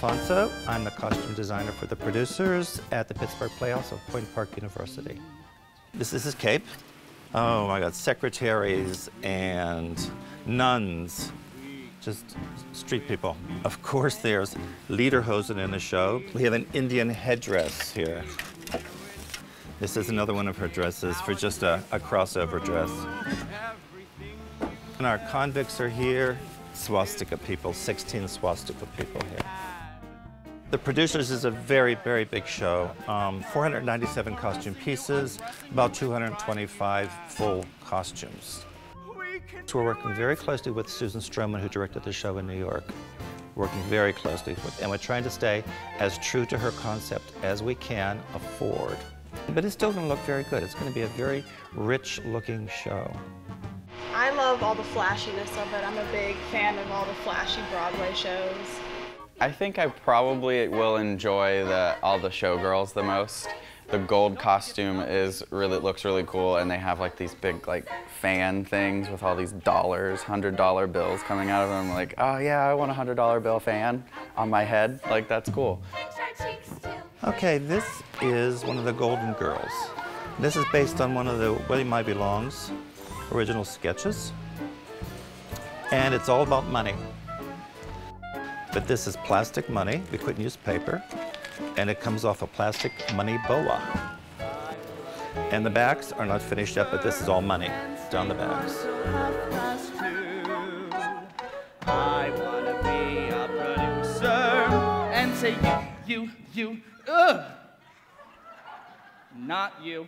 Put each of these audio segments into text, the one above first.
Alfonso. I'm the costume designer for the producers at the Pittsburgh Playhouse of Point Park University. This is his cape. Oh my God, secretaries and nuns, just street people. Of course, there's lederhosen in the show. We have an Indian headdress here. This is another one of her dresses for just a crossover dress. And our convicts are here. Swastika people, 16 swastika people here. The Producers is a very, very big show. 497 costume pieces, about 225 full costumes. So we're working very closely with Susan Stroman, who directed the show in New York. Working very closely with, and we're trying to stay as true to her concept as we can afford. But it's still going to look very good. It's going to be a very rich-looking show. I love all the flashiness of it. I'm a big fan of all the flashy Broadway shows. I think I probably will enjoy all the showgirls the most. The gold costume looks really cool, and they have like these big fan things with all these dollars, $100 bills coming out of them. I'm like, oh yeah, I want a $100 bill fan on my head. Like, that's cool. Okay, this is one of the Golden Girls. This is based on one of the Willie My Belongs original sketches, and it's all about money. But this is plastic money. We couldn't use paper, and it comes off a plastic money boa. And the backs are not finished yet, but this is all money down the backs. I wanna be a producer and say you, not you.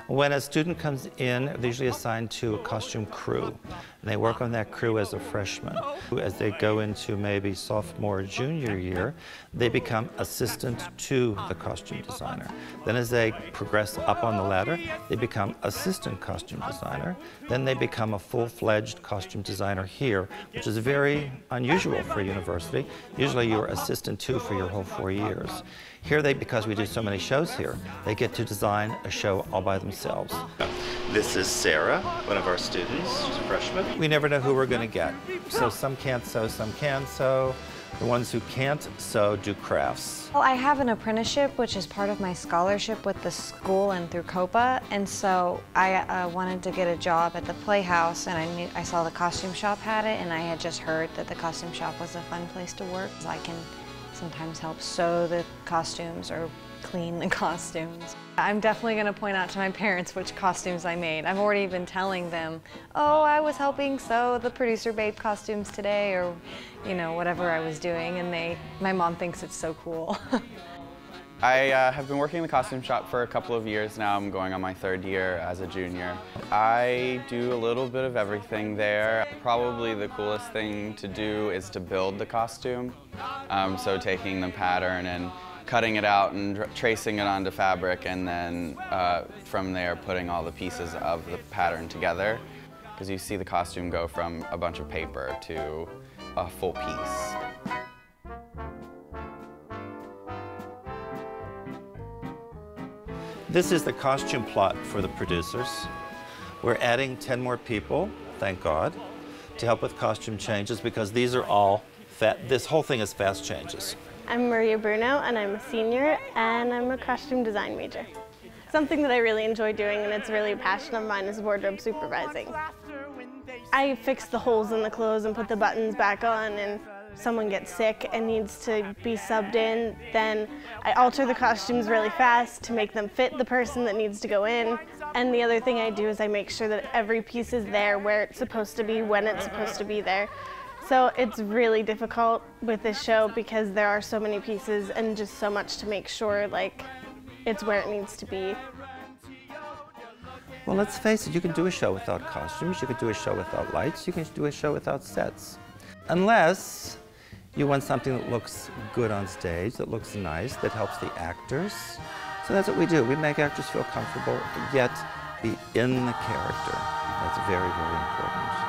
When a student comes in, they're usually assigned to a costume crew, and they work on that crew as a freshman. As they go into maybe sophomore or junior year, they become assistant to the costume designer. Then as they progress up on the ladder, they become assistant costume designer. Then they become a full-fledged costume designer here, which is very unusual for a university. Usually you're assistant two for your whole 4 years. Here, because we do so many shows here, they get to design a show all by themselves. This is Sarah, one of our students, she's a freshman. We never know who we're going to get. So some can't sew, some can sew. The ones who can't sew do crafts. Well, I have an apprenticeship, which is part of my scholarship with the school and through COPA, and so I wanted to get a job at the Playhouse, and I saw the costume shop had it, and I had just heard that the costume shop was a fun place to work. I can sometimes help sew the costumes or clean the costumes. I'm definitely going to point out to my parents which costumes I made. I've already been telling them, oh, I was helping sew the producer babe costumes today, or whatever I was doing, and my mom thinks it's so cool. I have been working in the costume shop for a couple of years now. I'm going on my 3rd year as a junior. I do a little bit of everything there. Probably the coolest thing to do is to build the costume. So taking the pattern and cutting it out and tracing it onto fabric, and then from there putting all the pieces of the pattern together. Because you see the costume go from a bunch of paper to a full piece. This is the costume plot for the producers. We're adding 10 more people, thank God, to help with costume changes, because these are all this whole thing is fast changes. I'm Maria Bruno, and I'm a senior, and I'm a costume design major. Something that I really enjoy doing, and it's really a passion of mine, is wardrobe supervising. I fix the holes in the clothes and put the buttons back on, and if someone gets sick and needs to be subbed in, then I alter the costumes really fast to make them fit the person that needs to go in. And the other thing I do is I make sure that every piece is there where it's supposed to be, when it's supposed to be there. So it's really difficult with this show because there are so many pieces and just so much to make sure it's where it needs to be. Well, let's face it, you can do a show without costumes, you can do a show without lights, you can do a show without sets. Unless you want something that looks good on stage, that looks nice, that helps the actors. So that's what we do. We make actors feel comfortable, yet be in the character. That's very, very important.